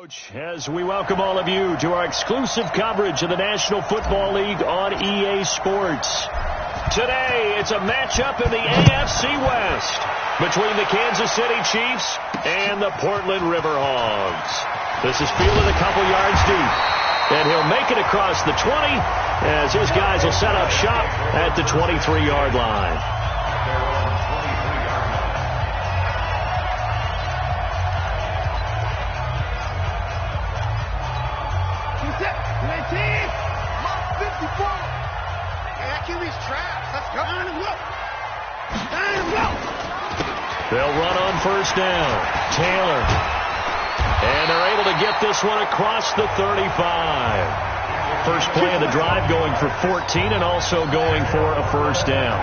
Coach, as we welcome all of you to our exclusive coverage of the National Football League on EA Sports. Today, it's a matchup in the AFC West between the Kansas City Chiefs and the Portland Riverhogs. This is fielded a couple yards deep, and he'll make it across the 20 as his guys will set up shop at the 23-yard line. They'll run on first down. Taylor. And they're able to get this one across the 35. First play of the drive going for 14 and also going for a first down.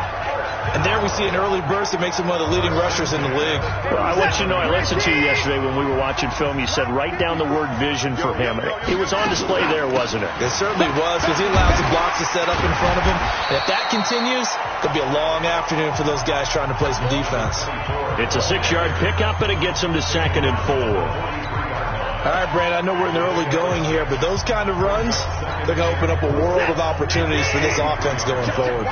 And there we see an early burst that makes him one of the leading rushers in the league. Well, I want you to know, I listened to you yesterday when we were watching film. You said write down the word vision for him. It was on display there, wasn't it? It certainly was, because he allows the blocks to set up in front of him. And if that continues, it'll be a long afternoon for those guys trying to play some defense. It's a 6-yard pickup, and it gets them to 2nd and 4. All right, Brandon, I know we're in the early going here, but those kind of runs, they're going to open up a world of opportunities for this offense going forward.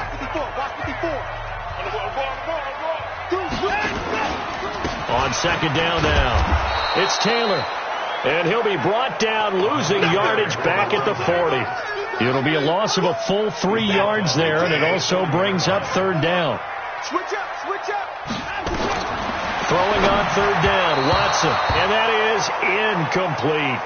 On second down now, it's Taylor. And he'll be brought down, losing yardage back at the 40. It'll be a loss of a full 3 yards there, and it also brings up third down. Switch up. Throwing on third down, Watson. And that is incomplete.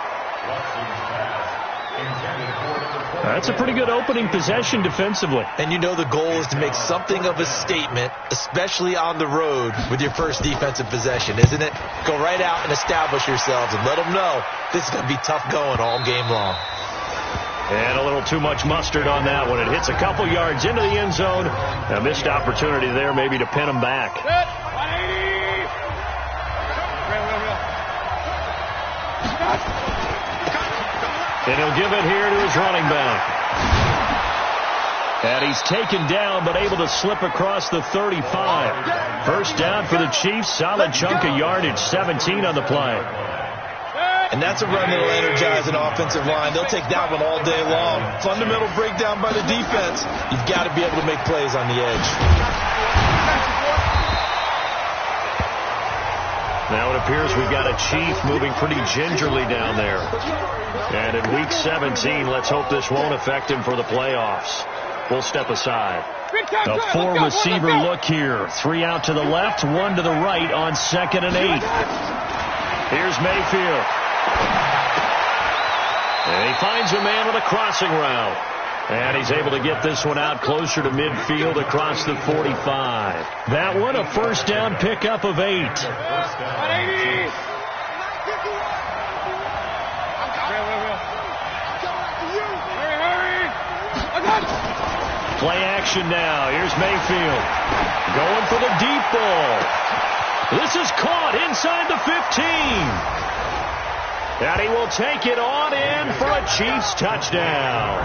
That's a pretty good opening possession defensively. And you know the goal is to make something of a statement, especially on the road with your first defensive possession, isn't it? Go right out and establish yourselves and let them know this is going to be tough going all game long. And a little too much mustard on that one. It hits a couple yards into the end zone. A missed opportunity there maybe to pin them back. And he'll give it here to his running back. And he's taken down but able to slip across the 35. First down for the Chiefs. Solid chunk of yardage. 17 on the play. And that's a run that'll energize an offensive line. They'll take that one all day long. Fundamental breakdown by the defense. You've got to be able to make plays on the edge. Now it appears we've got a Chief moving pretty gingerly down there. And in week 17, let's hope this won't affect him for the playoffs. We'll step aside. A 4-receiver look here. 3 out to the left, 1 to the right on 2nd and 8. Here's Mayfield. And he finds a man with a crossing route. And he's able to get this one out closer to midfield across the 45. That one a first down pickup of 8. Play action now. Here's Mayfield. Going for the deep ball. This is caught inside the 15. And he will take it on in for a Chiefs touchdown.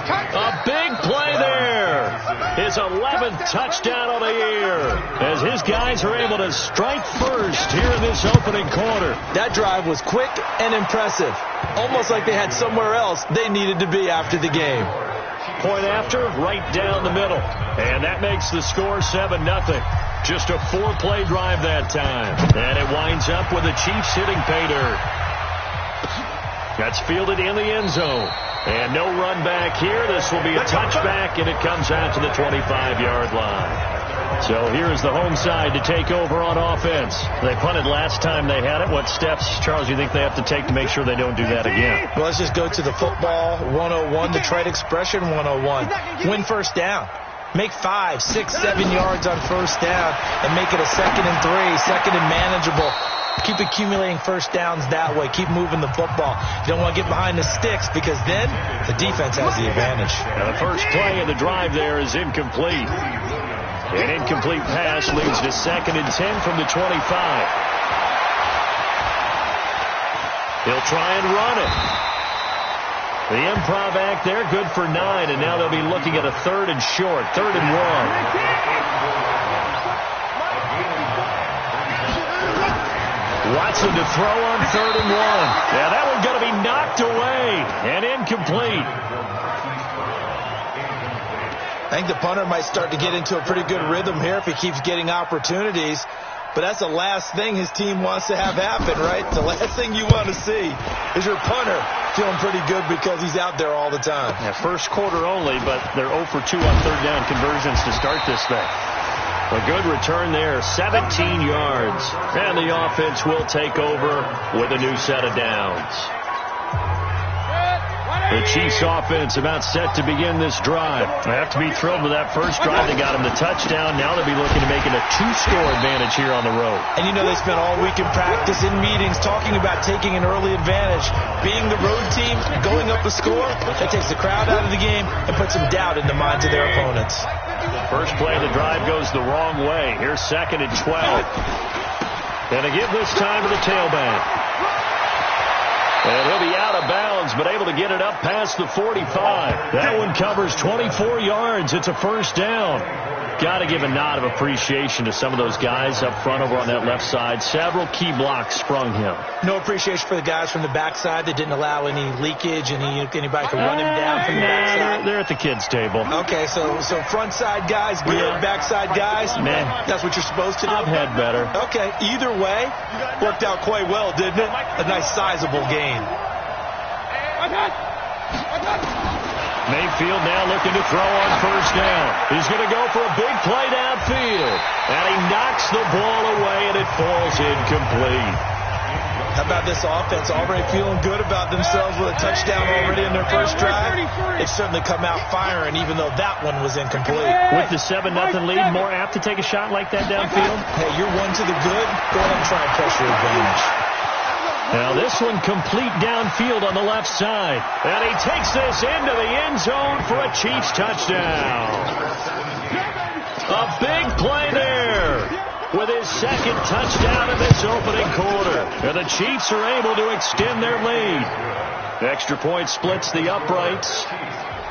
A big play there. His 11th touchdown of the year as his guys are able to strike first here in this opening quarter. That drive was quick and impressive. Almost like they had somewhere else they needed to be after the game. Point after, right down the middle. And that makes the score 7-0. Just a 4-play drive that time. And it winds up with the Chiefs hitting pay dirt. That's fielded in the end zone. And no run back here. This will be a touchback, and it comes out to the 25-yard line. So here's the home side to take over on offense. They punted last time they had it. What steps, Charles, do you think they have to take to make sure they don't do that again? Well, let's just go to the football 101, the trade expression 101. Win first down. Make 5, 6, 7 yards on first down and make it a 2nd and 3, 2nd and manageable. Keep accumulating first downs that way. Keep moving the football. You don't want to get behind the sticks because then the defense has the advantage. Now the first play of the drive there is incomplete. An incomplete pass leads to 2nd and 10 from the 25. He'll try and run it. The improv act there, good for 9, and now they'll be looking at a 3rd and short, 3rd and 1. Watson to throw on 3rd and 1. Yeah, that one's going to be knocked away and incomplete. I think the punter might start to get into a pretty good rhythm here if he keeps getting opportunities. But that's the last thing his team wants to have happen, right? The last thing you want to see is your punter feeling pretty good because he's out there all the time. Yeah, first quarter only, but they're 0 for 2 on 3rd down conversions to start this thing. A good return there, 17 yards. And the offense will take over with a new set of downs. The Chiefs offense about set to begin this drive. They have to be thrilled with that first drive. They got him the touchdown. Now they'll be looking to make it a 2-score advantage here on the road. And you know they spent all week in practice, in meetings, talking about taking an early advantage. Being the road team, going up a score, that takes the crowd out of the game and puts some doubt in the minds of their opponents. First play of the drive goes the wrong way. Here's 2nd and 12. And they give this time to the tailback. And he'll be out of bounds, but able to get it up past the 45. That one covers 24 yards. It's a first down. Got to give a nod of appreciation to some of those guys up front over on that left side. Several key blocks sprung him. No appreciation for the guys from the backside that didn't allow any leakage, anybody could run him down from the backside. They're at the kids' table. Okay, so front side guys, good, backside guys, man, that's what you're supposed to do? I've had better. Okay, either way, worked out quite well, didn't it? A nice sizable gain. Mayfield now looking to throw on first down. He's going to go for a big play downfield. And he knocks the ball away, and it falls incomplete. How about this offense? Already feeling good about themselves with a touchdown already in their first drive. They've certainly come out firing, even though that one was incomplete. With the 7-0 lead, more apt to take a shot like that downfield? Hey, you're one to the good. Go ahead and try and press your advantage. Now this one complete downfield on the left side. And he takes this into the end zone for a Chiefs touchdown. A big play there with his 2nd touchdown in this opening quarter. And the Chiefs are able to extend their lead. Extra point splits the uprights.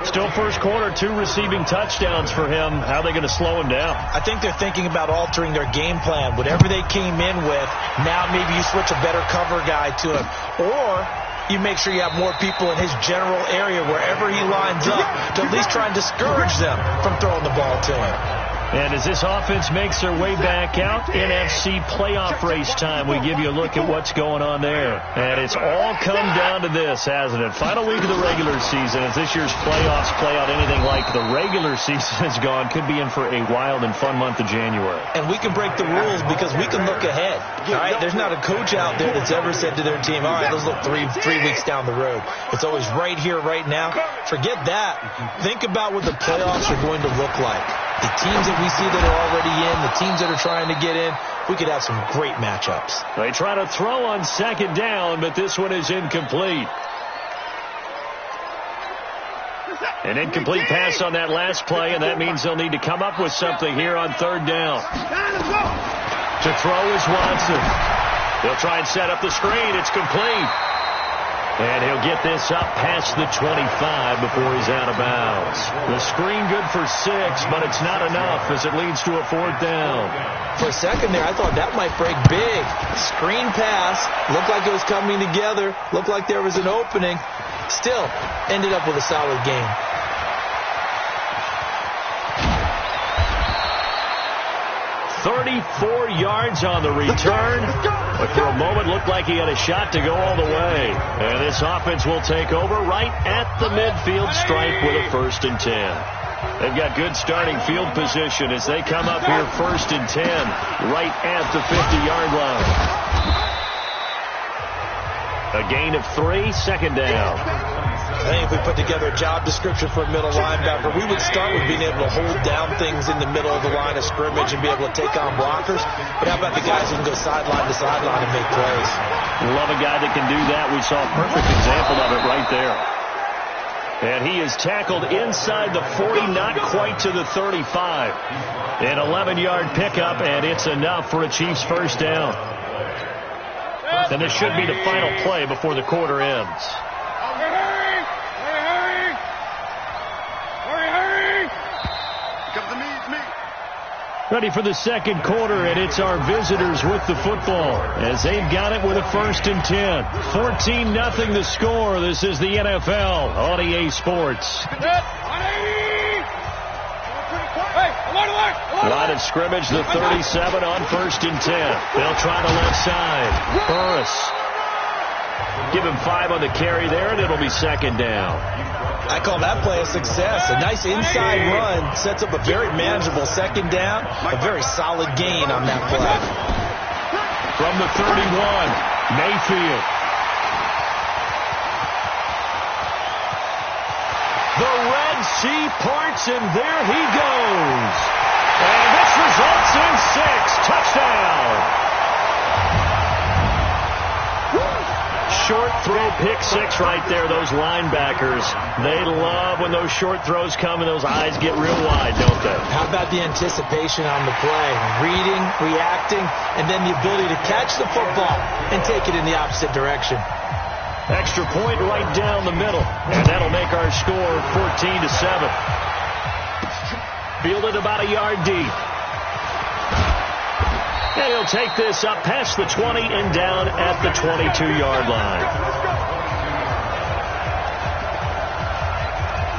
Still first quarter, 2 receiving touchdowns for him. How are they going to slow him down? I think they're thinking about altering their game plan. Whatever they came in with, now maybe you switch a better cover guy to him. Or you make sure you have more people in his general area wherever he lines up to at least try and discourage them from throwing the ball to him. And as this offense makes their way back out, NFC playoff race time, we give you a look at what's going on there. And it's all come down to this, hasn't it? Final week of the regular season. As this year's playoffs play out anything like the regular season has gone, could be in for a wild and fun month of January. And we can break the rules because we can look ahead. All right, there's not a coach out there that's ever said to their team, all right, let's look three weeks down the road. It's always right here, right now. Forget that. Think about what the playoffs are going to look like. The teams that we see that are already in, the teams that are trying to get in, we could have some great matchups. They try to throw on 2nd down, but this one is incomplete. An incomplete pass on that last play, and that means they'll need to come up with something here on 3rd down. To throw is Watson. He'll try and set up the screen. It's complete. And he'll get this up past the 25 before he's out of bounds. The screen good for 6, but it's not enough as it leads to a 4th down. For a second there, I thought that might break big. Screen pass. Looked like it was coming together. Looked like there was an opening. Still, ended up with a solid game. "34 yards on the return, but for a moment looked like he had a shot to go all the way. And this offense will take over right at the midfield stripe with a 1st and 10. They've got good starting field position as they come up here 1st and 10, right at the 50-yard line. A gain of 3, 2nd down. I think if we put together a job description for a middle linebacker, we would start with being able to hold down things in the middle of the line of scrimmage and be able to take on blockers. But how about the guys who can go sideline to sideline and make plays? Love a guy that can do that. We saw a perfect example of it right there. And he is tackled inside the 40, not quite to the 35. An 11-yard pickup, and it's enough for a Chiefs 1st down. And this should be the final play before the quarter ends. Ready for the second quarter, and it's our visitors with the football as they've got it with a 1st and 10. 14-0 the score. This is the NFL on EA Sports. Line of scrimmage, the 37 on 1st and 10. They'll try the left side. Burris. Give him 5 on the carry there, and it'll be 2nd down. I call that play a success. A nice inside run sets up a very manageable 2nd down. A very solid gain on that play. From the 31, Mayfield. The Red Sea parts, and there he goes. And this results in 6. Touchdown. Short throw, pick 6 right there. Those linebackers, they love when those short throws come and those eyes get real wide, don't they? How about the anticipation on the play? Reading, reacting, and then the ability to catch the football and take it in the opposite direction. Extra point right down the middle, and that'll make our score 14-7. Fielded about a yard deep. And he'll take this up past the 20 and down at the 22-yard line.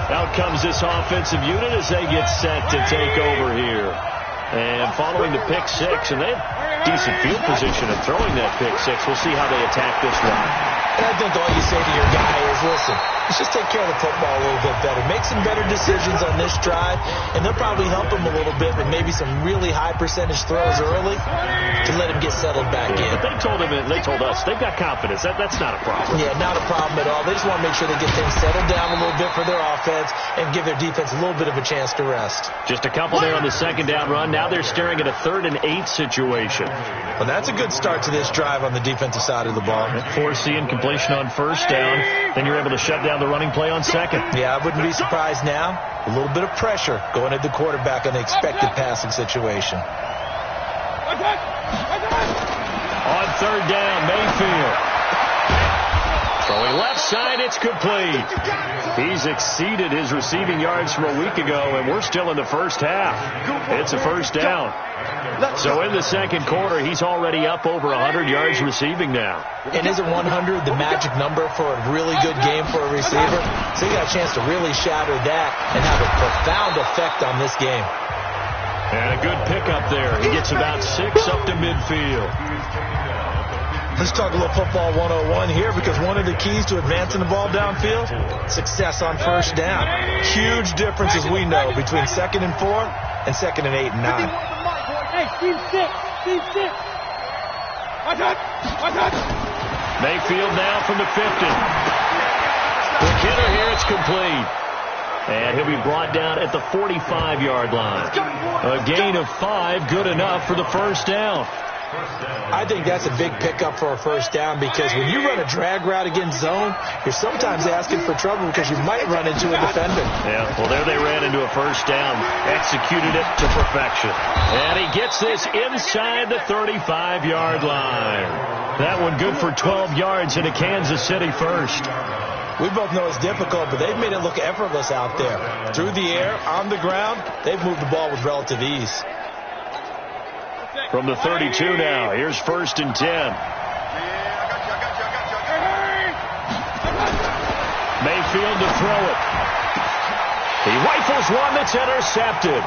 Out comes this offensive unit as they get set to take over here. And following the pick 6, and they have decent field position and throwing that pick 6. We'll see how they attack this one. And I think all you say to your guy is, listen, let's just take care of the football a little bit better. Make some better decisions on this drive, and they'll probably help him a little bit with maybe some really high percentage throws early to let him get settled back in. But they told us they've got confidence. That's not a problem. Yeah, not a problem at all. They just want to make sure they get things settled down a little bit for their offense and give their defense a little bit of a chance to rest. Just a couple there on the 2nd down run. Now they're staring at a 3rd and 8 situation. Well, that's a good start to this drive on the defensive side of the ball. Forcing completion on 1st down. Then you're able to shut down the running play on 2nd. Yeah, I wouldn't be surprised now. A little bit of pressure going at the quarterback on the expected passing situation. On 3rd down, Mayfield. Throwing left side, it's complete. He's exceeded his receiving yards from a week ago, and we're still in the 1st half. It's a 1st down. So in the 2nd quarter, he's already up over 100 yards receiving now. And isn't 100 the magic number for a really good game for a receiver? So you got a chance to really shatter that and have a profound effect on this game. And a good pickup there. He gets about 6 up to midfield. Let's talk a little football 101 here, because one of the keys to advancing the ball downfield, success on 1st down. Huge difference, as we know, between 2nd and 4 and 2nd and 8 and 9. Mayfield now from the 50. The kidder here, it's complete. And he'll be brought down at the 45-yard line. A gain of 5, good enough for the 1st down. I think that's a big pickup for a 1st down, because when you run a drag route against zone, you're sometimes asking for trouble because you might run into a defender. Yeah, well, there they ran into a 1st down, executed it to perfection. And he gets this inside the 35-yard line. That one good for 12 yards in a Kansas City 1st. We both know it's difficult, but they've made it look effortless out there. Through the air, on the ground, they've moved the ball with relative ease. From the 32 now, here's 1st and 10. Mayfield to throw it. He rifles one that's intercepted.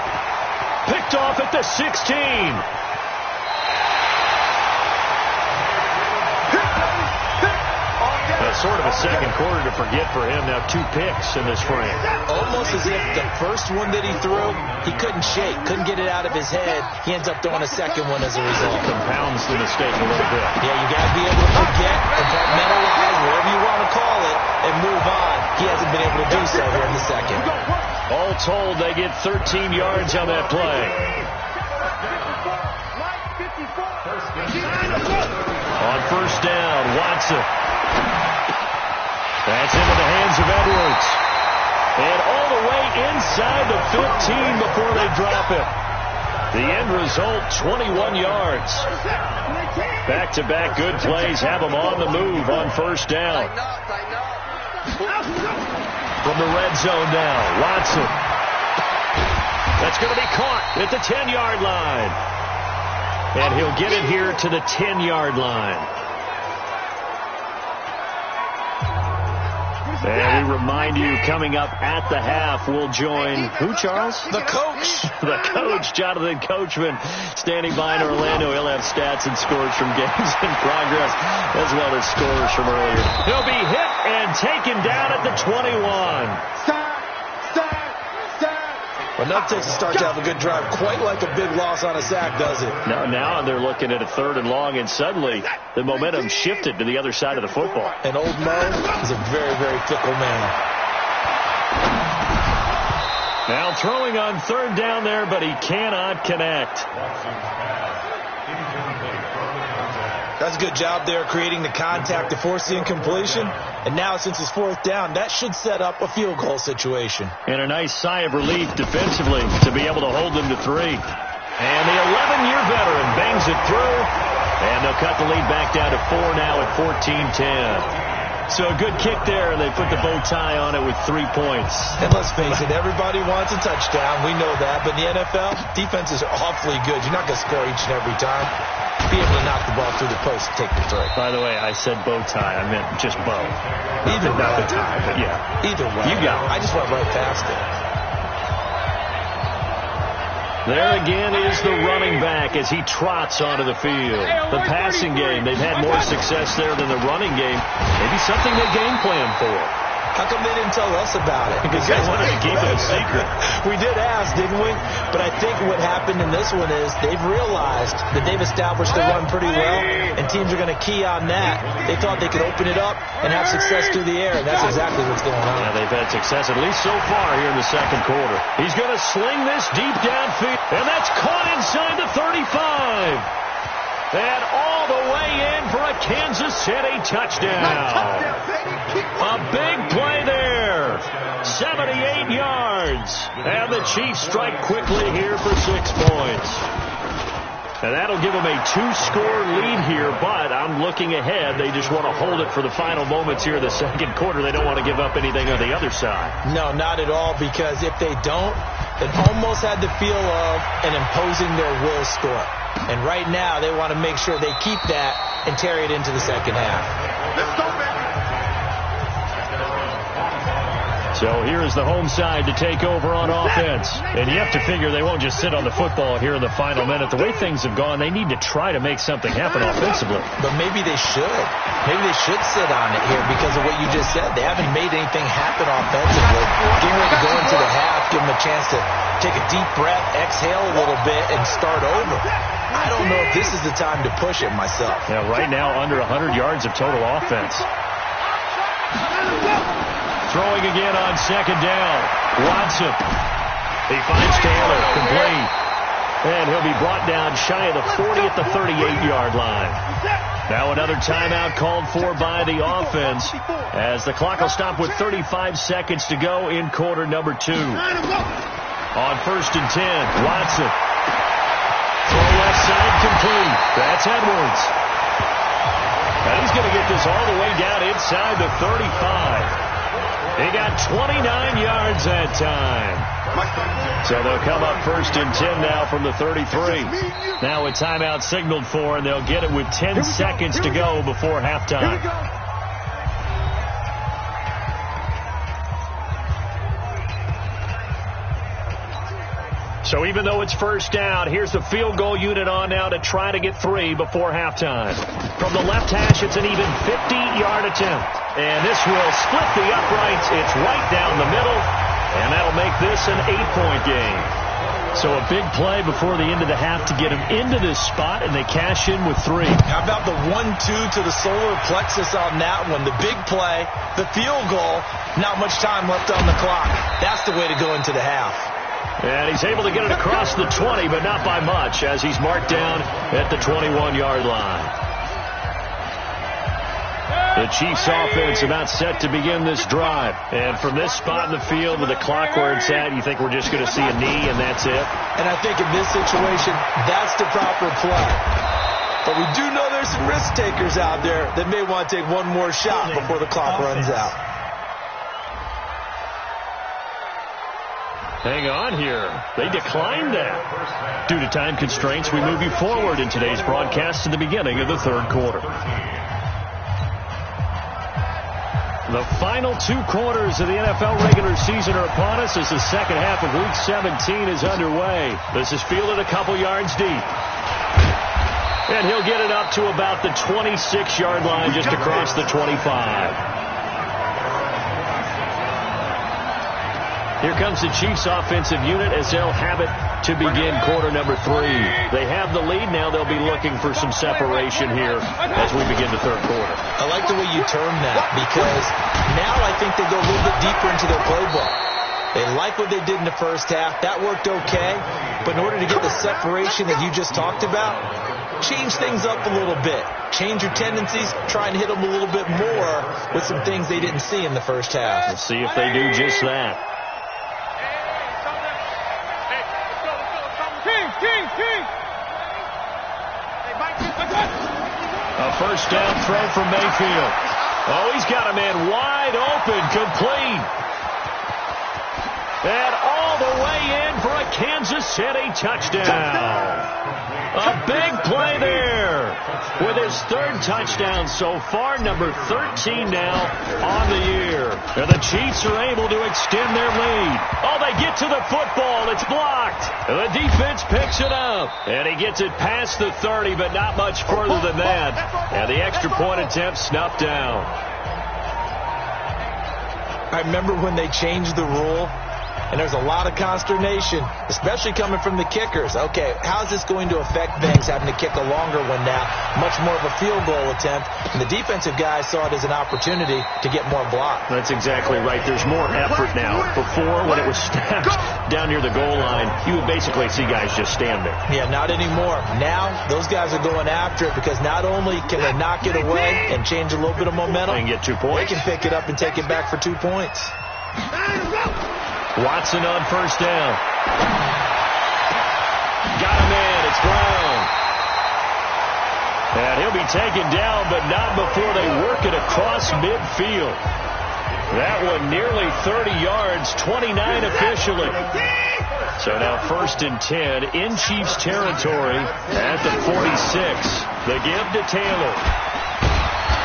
Picked off at the 16. Sort of a 2nd quarter to forget for him. Now 2 picks in this frame. Almost as if the first one that he threw, he couldn't shake, couldn't get it out of his head. He ends up throwing a 2nd one as a result. Compounds the mistake a little bit. Yeah, you got to be able to forget, compartmentalize, whatever you want to call it, and move on. He hasn't been able to do so here in the 2nd. All told, they get 13 yards on that play. On 1st down, Watson. That's into the hands of Edwards. And all the way inside the 15 before they drop it. The end result, 21 yards. Back-to-back good plays have them on the move on 1st down. From the red zone now, Watson. That's going to be caught at the 10-yard line. And he'll get it here to the 10-yard line. And we remind you, coming up at the half, we'll join who, Charles? The coach. The coach, Jonathan Coachman, standing by in Orlando. He'll have stats and scores from games in progress, as well as scores from earlier. He'll be hit and taken down at the 21. Well, nothing takes a start to have a good drive, quite like a big loss on a sack, does it? Now they're looking at a 3rd and long, and suddenly the momentum shifted to the other side of the football. And old Mo is a very, very fickle man. Now throwing on 3rd down there, but he cannot connect. That's a good job there, creating the contact to force the incompletion. And now, since it's 4th down, that should set up a field goal situation. And a nice sigh of relief defensively to be able to hold them to 3. And the 11-year veteran bangs it through. And they'll cut the lead back down to 4 now at 14-10. So a good kick there, and they put the bow tie on it with 3 points. And let's face it, everybody wants a touchdown. We know that. But in the NFL, defenses are awfully good. You're not going to score each and every time. Be able to knock the ball through the post and take the 3. By the way, I said bow tie. I meant just bow. Either way. Not the tie, but yeah. Either way. You got it. I just went right past it. There again is the running back as he trots onto the field. The passing game, they've had more success there than the running game. Maybe something they game plan for. How come they didn't tell us about it? Because they wanted to keep it a secret. We did ask, didn't we? But I think what happened in this one is they've realized that they've established the run pretty well, and teams are going to key on that. They thought they could open it up and have success through the air, and that's exactly what's going on. Yeah, they've had success, at least so far here in the 2nd quarter. He's going to sling this deep downfield, and that's caught inside the 35. And all the way in for a Kansas City touchdown. A big play there. 78 yards. And the Chiefs strike quickly here for 6 points. And that'll give them a 2-score lead here, but I'm looking ahead. They just want to hold it for the final moments here in the 2nd quarter. They don't want to give up anything on the other side. No, not at all, because if they don't, it almost had the feel of an imposing their will score. And right now, they want to make sure they keep that and carry it into the 2nd half. Let's go, baby. So here is the home side to take over on offense. And you have to figure they won't just sit on the football here in the final minute. The way things have gone, they need to try to make something happen offensively. But maybe they should. Maybe they should sit on it here because of what you just said. They haven't made anything happen offensively. Getting ready to go into the half, give them a chance to take a deep breath, exhale a little bit, and start over. I don't know if this is the time to push it myself. Yeah, right now under 100 yards of total offense. Throwing again on 2nd down. Watson. He finds Taylor. Complete. And he'll be brought down shy of the 40 at the 38-yard line. Now another timeout called for by the offense as the clock will stop with 35 seconds to go in quarter number 2. On 1st and 10, Watson. Throw left side complete. That's Edwards. And he's going to get this all the way down inside the 35. He got 29 yards that time. So they'll come up 1st and 10 now from the 33. Now a timeout signaled for, and they'll get it with 10 seconds to go before halftime. So even though it's 1st down, here's the field goal unit on now to try to get 3 before halftime. From the left hash, it's an even 50-yard attempt. And this will split the uprights. It's right down the middle, and that'll make this an 8-point game. So a big play before the end of the half to get them into this spot, and they cash in with 3. How about the 1-2 to the solar plexus on that one? The big play, the field goal, not much time left on the clock. That's the way to go into the half. And he's able to get it across the 20, but not by much, as he's marked down at the 21-yard line. The Chiefs offense about set to begin this drive. And from this spot in the field with the clock where it's at, you think we're just going to see a knee and that's it? And I think in this situation, that's the proper play. But we do know there's some risk takers out there that may want to take one more shot before the clock runs out. Hang on here. They declined that. Due to time constraints, we move you forward in today's broadcast to the beginning of the third quarter. The final 2 quarters of the NFL regular season are upon us as the second half of Week 17 is underway. This is fielded a couple yards deep. And he'll get it up to about the 26-yard line just across the 25. Here comes the Chiefs offensive unit as they'll have it to begin quarter number 3. They have the lead now. They'll be looking for some separation here as we begin the third quarter. I like the way you term that because now I think they go a little bit deeper into their playbook. They like what they did in the first half. That worked okay. But in order to get the separation that you just talked about, change things up a little bit. Change your tendencies. Try and hit them a little bit more with some things they didn't see in the first half. We'll see if they do just that. A first down throw from Mayfield. Oh, he's got a man wide open, complete. And all the way in for a Kansas City touchdown. A big play there with his 3rd touchdown so far, number 13 now on the year. And the Chiefs are able to extend their lead. Oh, they get to the football. It's blocked. And the defense picks it up. And he gets it past the 30, but not much further than that. And the extra point attempt snuffed down. I remember when they changed the rule. And there's a lot of consternation, especially coming from the kickers. Okay, how's this going to affect things, having to kick a longer one now? Much more of a field goal attempt. And the defensive guys saw it as an opportunity to get more block. That's exactly right. There's more effort now. Before, when it was snapped down near the goal line, you would basically see guys just stand there. Yeah, not anymore. Now, those guys are going after it because not only can they knock it away and change a little bit of momentum, and get 2 points. They can pick it up and take it back for 2 points. Watson on first down. Got a man. It's Brown. And he'll be taken down, but not before they work it across midfield. That one nearly 30 yards, 29 officially. So now 1st and 10 in Chiefs territory at the 46. The give to Taylor.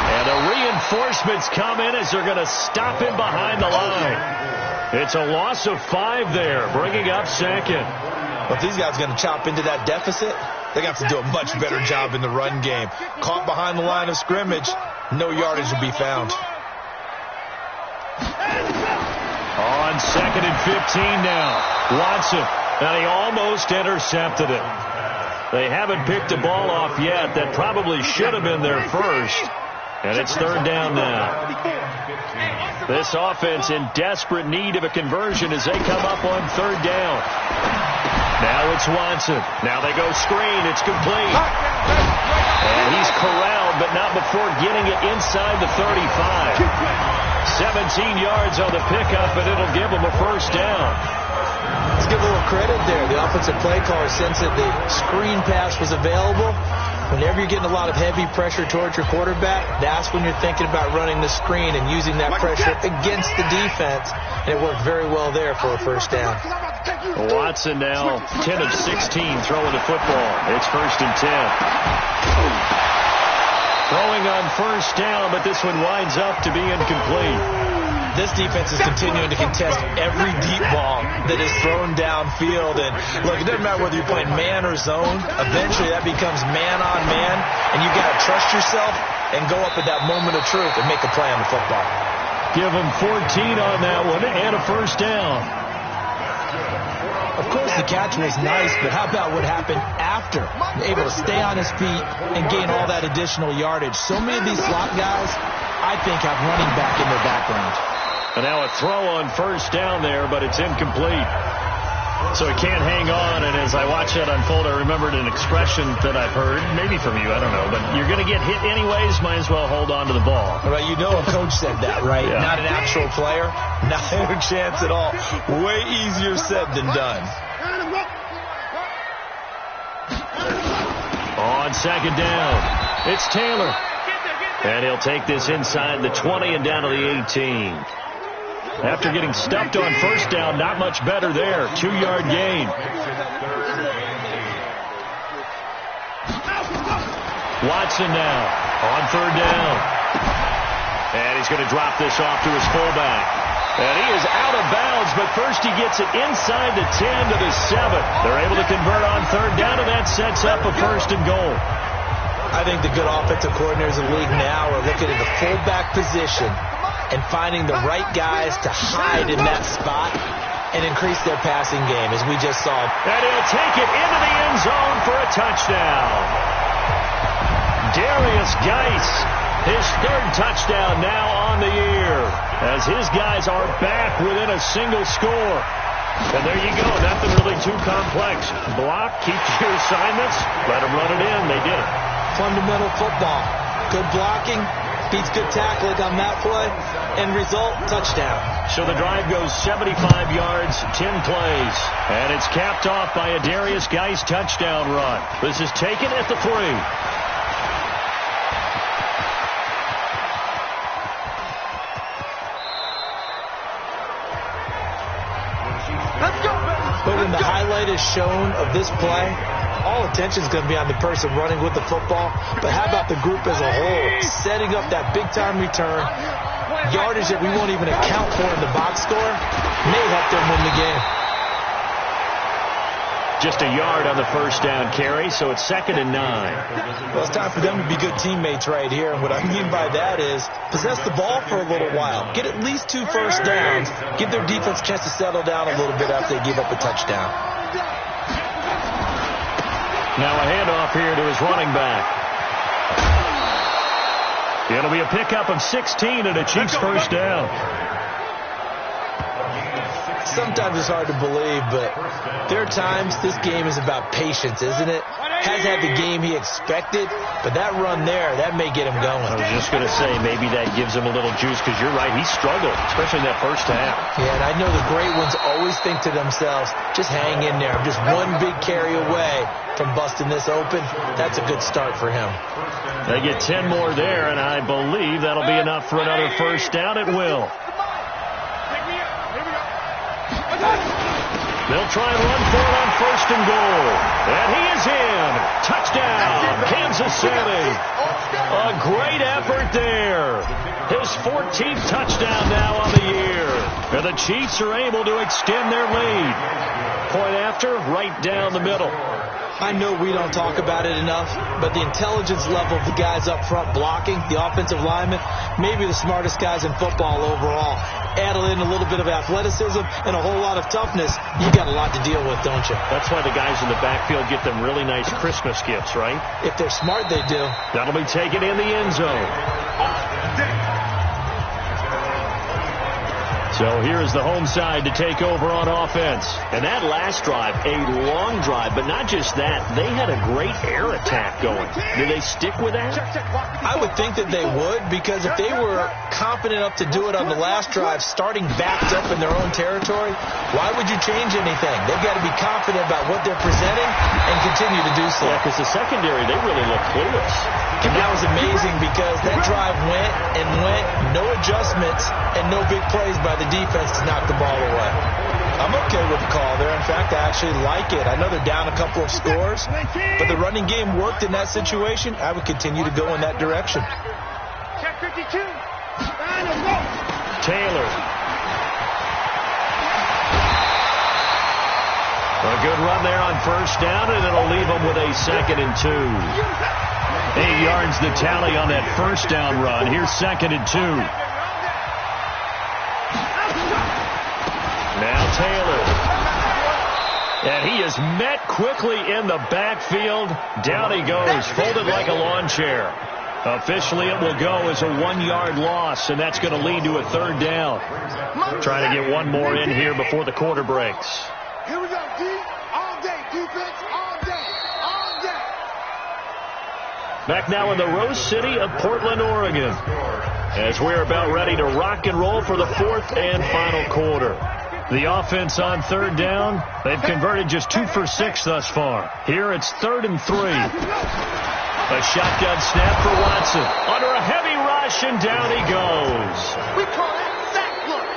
And the reinforcements come in as they're going to stop him behind the line. It's a loss of 5 there, bringing up 2nd. Well, if these guys are going to chop into that deficit, they're going to have to do a much better job in the run game. Caught behind the line of scrimmage, no yardage will be found. On 2nd and 15 now, Watson, and he almost intercepted it. They haven't picked the ball off yet. That probably should have been their first. And it's 3rd down now. This offense in desperate need of a conversion as they come up on 3rd down. Now it's Watson. Now they go screen. It's complete. And he's corralled, but not before getting it inside the 35. 17 yards on the pickup, and it'll give him a first down. Let's give a little credit there. The offensive play caller sensed that the screen pass was available. Whenever you're getting a lot of heavy pressure towards your quarterback, that's when you're thinking about running the screen and using that pressure against the defense. And it worked very well there for a first down. Watson now 10 of 16 throwing the football. It's 1st and 10. Throwing on first down, but this one winds up to be incomplete. This defense is continuing to contest every deep ball that is thrown downfield. And look, it doesn't matter whether you're playing man or zone. Eventually that becomes man on man, and you got to trust yourself and go up at that moment of truth and make a play on the football. Give him 14 on that one and a first down. Of course, the catch was nice, but how about what happened after? Able to stay on his feet and gain all that additional yardage. So many of these slot guys, I think, have running back in their background. And now a throw on first down there, but it's incomplete. So it can't hang on, and as I watch that unfold, I remembered an expression that I've heard, maybe from you, I don't know, but you're going to get hit anyways, might as well hold on to the ball. Right, you know a coach said that, right? Yeah. Not an actual player, not a chance at all. Way easier said than done. On 2nd down, it's Taylor. And he'll take this inside the 20 and down to the 18. After getting stuffed on first down, not much better there. 2-yard gain. Watson now on third down. And he's going to drop this off to his fullback. And he is out of bounds, but first he gets it inside the 10 to the 7. They're able to convert on third down, and that sets up a 1st and goal. I think the good offensive coordinators in the league now are looking at the fullback position and finding the right guys to hide in that spot and increase their passing game, as we just saw. And he'll take it into the end zone for a touchdown. Darius Geis, his 3rd touchdown now on the year, as his guys are back within a single score. And there you go, nothing really too complex. Block, keep your assignments, let them run it in. They did it. Fundamental football. Good blocking beats good tackling on that play. End result, touchdown. So the drive goes 75 yards, 10 plays. And it's capped off by a Darius Geis touchdown run. This is taken at the 3. But when the highlight is shown of this play, all attention is going to be on the person running with the football. But how about the group as a whole? Setting up that big-time return, yardage that we won't even account for in the box score, may help them win the game. Just a yard on the first down carry, so it's 2nd and 9. Well, it's time for them to be good teammates right here. And what I mean by that is possess the ball for a little while. Get at least 2 first downs. Give their defense a chance to settle down a little bit after they give up a touchdown. Now a handoff here to his running back. It'll be a pickup of 16 and a Chiefs first down. Sometimes it's hard to believe, but there are times this game is about patience, isn't it? Has had the game he expected, but that run there, that may get him going. I was just going to say, maybe that gives him a little juice, because you're right, he struggled, especially in that first half. Yeah, and I know the great ones always think to themselves, just hang in there. I'm just one big carry away from busting this open. That's a good start for him. They get 10 more there, and I believe that'll be enough for another first down. It will. They'll try and run for it on 1st and goal. And he is in. Touchdown, Kansas City. A great effort there. His 14th touchdown now on the year. And the Chiefs are able to extend their lead. Point after, right down the middle. I know we don't talk about it enough, but the intelligence level of the guys up front blocking, the offensive linemen, maybe the smartest guys in football overall. Add in a little bit of athleticism and a whole lot of toughness, you got a lot to deal with, don't you? That's why the guys in the backfield get them really nice Christmas gifts, right? If they're smart, they do. That'll be taken in the end zone. So here is the home side to take over on offense. And that last drive, a long drive, but not just that. They had a great air attack going. Do they stick with that? I would think that they would, because if they were confident enough to do it on the last drive, starting backed up in their own territory, why would you change anything? They've got to be confident about what they're presenting and continue to do so. Yeah, because the secondary, they really look clueless. And that was amazing, because that drive went and went, no adjustments, and no big plays by the defense to knock the ball away. I'm okay with the call there. In fact, I actually like it. I know they're down a couple of scores, but the running game worked in that situation. I would continue to go in that direction. Taylor. A good run there on first down, and it'll leave them with a 2nd and 2. 8 yards the tally on that first down run. Here's 2nd and 2. Now Taylor. And he is met quickly in the backfield. Down he goes, folded like a lawn chair. Officially, it will go as a 1-yard loss, and that's going to lead to a 3rd down. Trying to get one more in here before the quarter breaks. Here we go, D. All day, defense, all day, all day. Back now in the Rose City of Portland, Oregon, as we're about ready to rock and roll for the 4th and final quarter. The offense on 3rd down, they've converted just 2 for 6 thus far. Here it's 3rd and 3. A shotgun snap for Watson. Under a heavy rush, and down he goes. We call it sack look.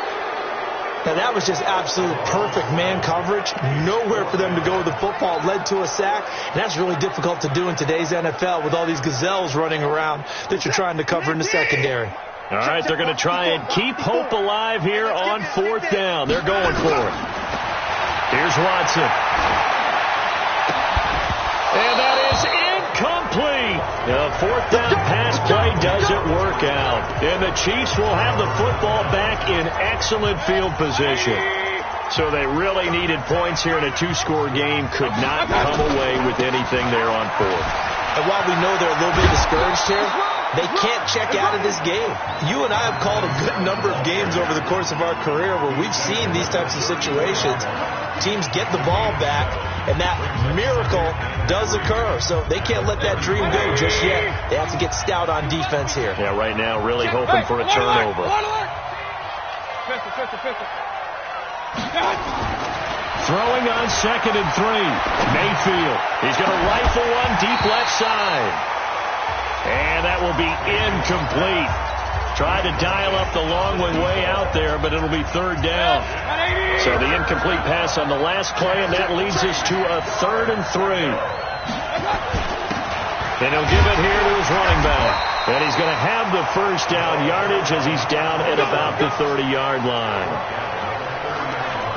Now, that was just absolute perfect man coverage. Nowhere for them to go with the football. Led to a sack. And that's really difficult to do in today's NFL with all these gazelles running around that you're trying to cover in the secondary. All right, they're going to try and keep hope alive here on 4th down. They're going for it. Here's Watson. And that is incomplete. The 4th down pass play doesn't work out. And the Chiefs will have the football back in excellent field position. So they really needed points here in a 2-score game. Could not come away with anything there on 4th. And while we know they're a little bit discouraged here, they can't check out of this game. You and I have called a good number of games over the course of our career where we've seen these types of situations. Teams get the ball back, and that miracle does occur. So they can't let that dream go just yet. They have to get stout on defense here. Yeah, right now really hoping for a turnover. Throwing on 2nd and 3. Mayfield. He's going to rifle one deep left side. And that will be incomplete. Tried to dial up the long way out there, but it'll be 3rd down. So the incomplete pass on the last play, and that leads us to a 3rd and 3. And he'll give it here to his running back. And he's going to have the 1st down yardage as he's down at about the 30-yard line.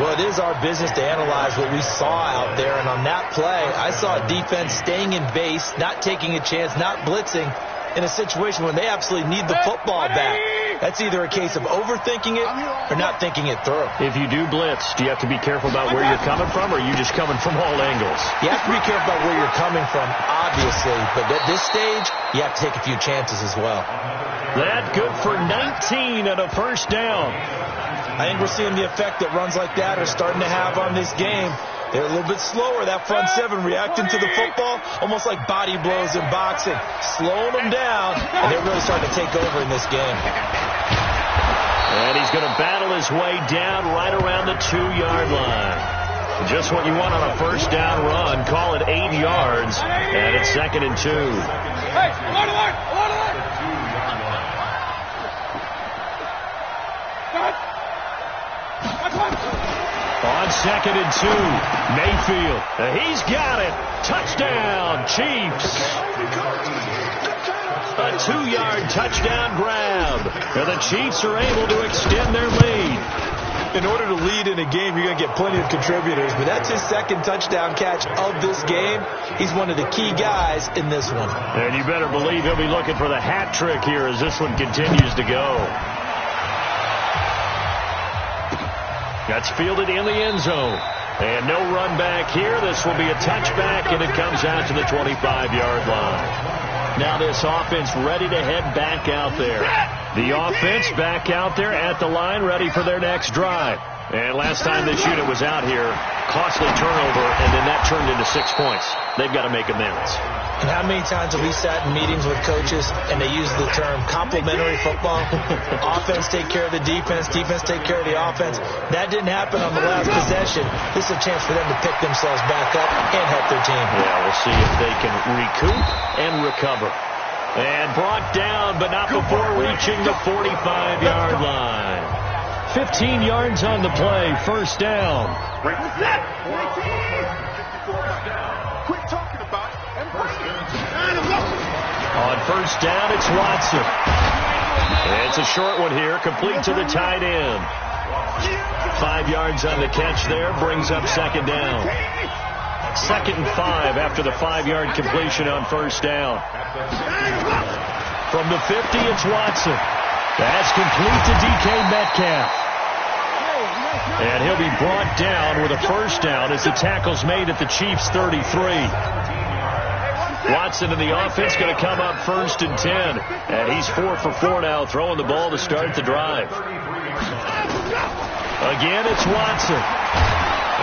Well, it is our business to analyze what we saw out there. And on that play, I saw a defense staying in base, not taking a chance, not blitzing in a situation when they absolutely need the football back. That's either a case of overthinking it or not thinking it through. If you do blitz, do you have to be careful about where you're coming from, or are you just coming from all angles? You have to be careful about where you're coming from, obviously. But at this stage, you have to take a few chances as well. That good for 19 and a 1st down. I think we're seeing the effect that runs like that are starting to have on this game. They're a little bit slower, that front 7, reacting to the football, almost like body blows in boxing, slowing them down, and they're really starting to take over in this game. And he's going to battle his way down right around the 2-yard line. Just what you want on a 1st down run. Call it 8 yards, and it's 2nd and 2. On 2nd and 2, Mayfield. He's got it. Touchdown, Chiefs. A 2-yard touchdown grab. And the Chiefs are able to extend their lead. In order to lead in a game, you're going to get plenty of contributors, but that's his 2nd touchdown catch of this game. He's one of the key guys in this one. And you better believe he'll be looking for the hat trick here as this one continues to go. That's fielded in the end zone. And no run back here. This will be a touchback, and it comes out to the 25-yard line. Now this offense ready to head back out there. The offense back out there at the line, ready for their next drive. And last time this unit was out here, costly turnover, and then that turned into 6 points. They've got to make amends. And how many times have we sat in meetings with coaches and they use the term complementary football? Offense take care of the defense, defense take care of the offense. That didn't happen on the last possession. This is a chance for them to pick themselves back up and help their team. Yeah, we'll see if they can recoup and recover. And brought down, but not before reaching the 45-yard line. 15 yards on the play, 1st down. Quit talking about it and bring it. On 1st down, it's Watson. It's a short one here, complete to the tight end. 5 yards on the catch there, brings up 2nd down. 2nd and 5 after the 5-yard completion on 1st down. From the 50, it's Watson. That's complete to DK Metcalf. And he'll be brought down with a 1st down as the tackle's made at the Chiefs' 33. Watson in the offense going to come up 1st and 10. And he's 4 for 4 now, throwing the ball to start the drive. Again, it's Watson.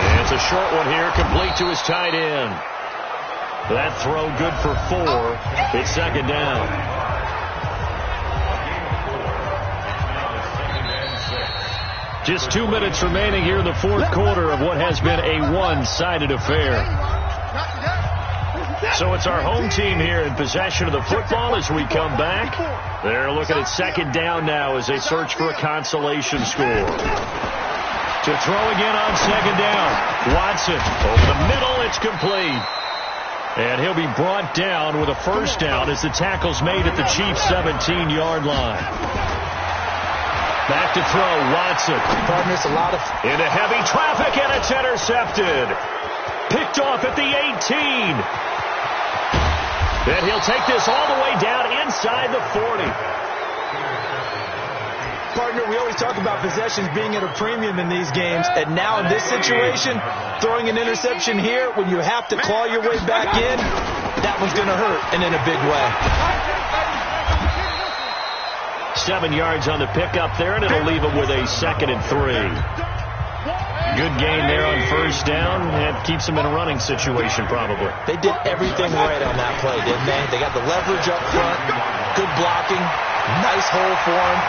And it's a short one here, complete to his tight end. That throw good for 4. It's 2nd down. Just 2 minutes remaining here in the 4th quarter of what has been a one-sided affair. So it's our home team here in possession of the football as we come back. They're looking at 2nd down now as they search for a consolation score. To throw again on second down. Watson over the middle. It's complete. And he'll be brought down with a first down as the tackle's made at the Chiefs' 17-yard line. Back to throw. Watson. Partners, a lot of... Into heavy traffic, and it's intercepted. Picked off at the 18. Then he'll take this all the way down inside the 40. Partner, we always talk about possessions being at a premium in these games, and now in this situation, throwing an interception here when you have to claw your way back in, that one's going to hurt, and in a big way. 7 yards on the pickup there, and it'll leave him with a 2nd and 3. Good gain there on first down. It keeps them in a running situation, probably. They did everything right on that play, didn't they? They got the leverage up front, good blocking, nice hole for him.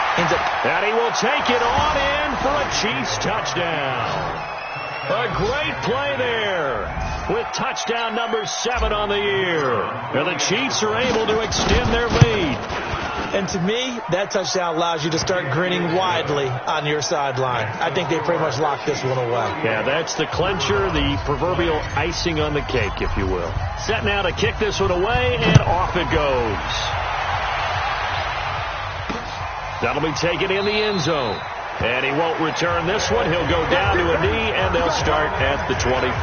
And he will take it on in for a Chiefs touchdown. A great play there with touchdown number 7 on the year. And the Chiefs are able to extend their lead. And to me, that touchdown allows you to start grinning widely on your sideline. I think they pretty much locked this one away. Yeah, that's the clincher, the proverbial icing on the cake, if you will. Set now to kick this one away, and off it goes. That'll be taken in the end zone. And he won't return this one. He'll go down to a knee, and they'll start at the 25.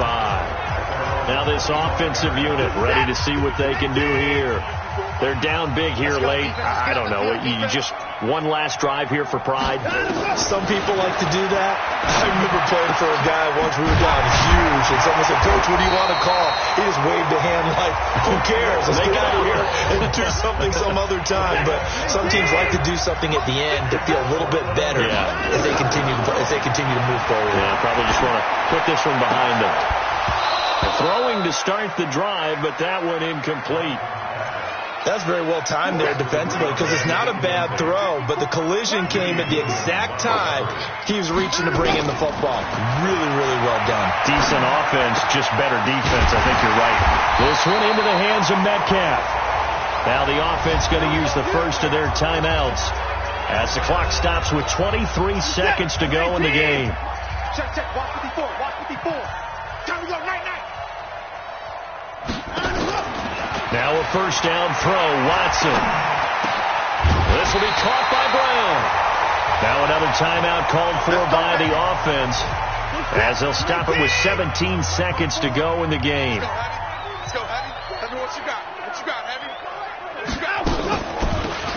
Now this offensive unit ready to see what they can do here. They're down big here late. I don't know. You just one last drive here for pride. Some people like to do that. I remember playing for a guy once. We were down huge, and someone said, "Coach, what do you want to call?" He just waved a hand like, "Who cares? Let's get out of here and do something some other time." But some teams like to do something at the end to feel a little bit better as they continue to move forward. Yeah, probably just want to put this one behind them. Throwing to start the drive, but that one incomplete. That's very well timed there defensively because it's not a bad throw, but the collision came at the exact time he was reaching to bring in the football. Really, really well done. Decent offense, just better defense. I think you're right. This one into the hands of Metcalf. Now the offense going to use the first of their timeouts as the clock stops with 23 seconds to go in the game. Check, watch 54, watch 54. Time to go, night. Now a first down throw, Watson. This will be caught by Brown. Now another timeout called for by the offense as they'll stop it with 17 seconds to go in the game. Let's go, Heavy. Tell me what you got. What you got, Heavy? What you got?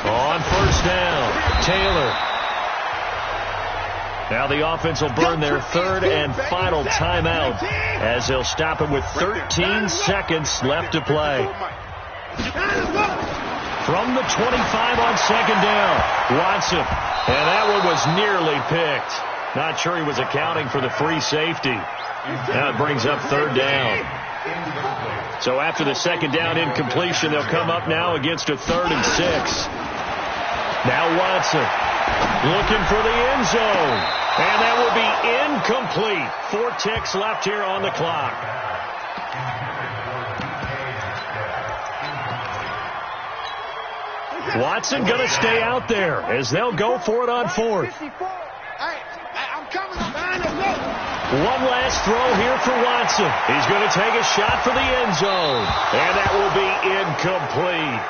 On first down, Taylor. Now the offense will burn their third and final timeout as they'll stop it with 13 seconds left to play. From the 25 on second down, Watson. And that one was nearly picked. Not sure he was accounting for the free safety. Now it brings up third down. So after the second down incompletion, they'll come up now against a 3rd and 6. Now Watson looking for the end zone. And that will be incomplete. 4 ticks left here on the clock. Watson going to stay out there as they'll go for it on 4th. I'm coming. One last throw here for Watson. He's going to take a shot for the end zone. And that will be incomplete.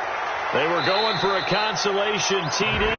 They were going for a consolation TD.